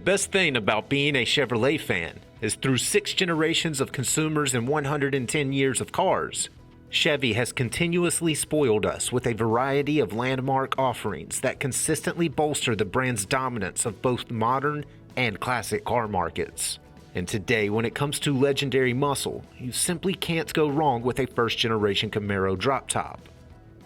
best thing about being a Chevrolet fan is through 6 generations of consumers and 110 years of cars, Chevy has continuously spoiled us with a variety of landmark offerings that consistently bolster the brand's dominance of both modern and classic car markets. And today, when it comes to legendary muscle, you simply can't go wrong with a first-generation Camaro drop top.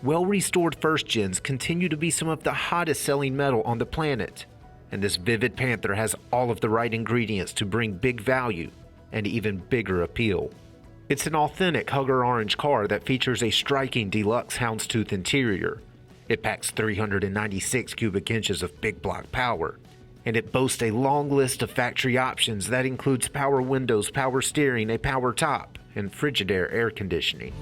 Well-restored first-gens continue to be some of the hottest-selling metal on the planet, and this vivid Panther has all of the right ingredients to bring big value and even bigger appeal. It's an authentic hugger orange car that features a striking deluxe houndstooth interior. It packs 396 cubic inches of big block power, and it boasts a long list of factory options that includes power windows, power steering, a power top, and Frigidaire air conditioning.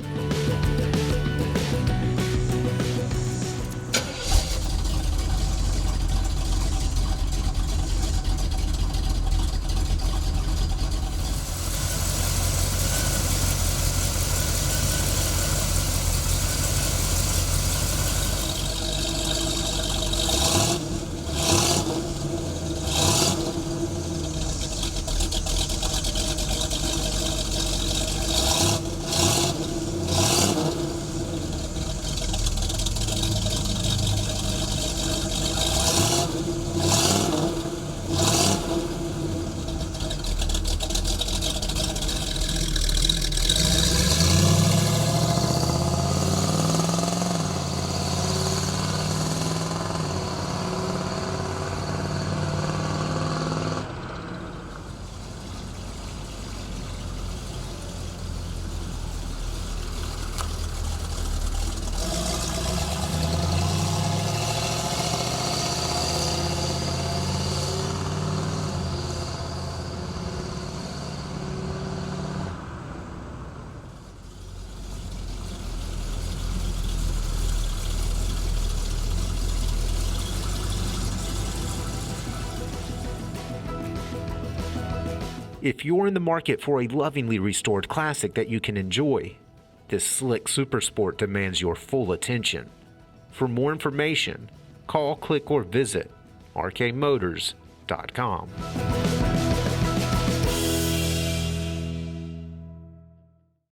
If you're in the market for a lovingly restored classic that you can enjoy, this slick super sport demands your full attention. For more information, call, click, or visit rkmotors.com.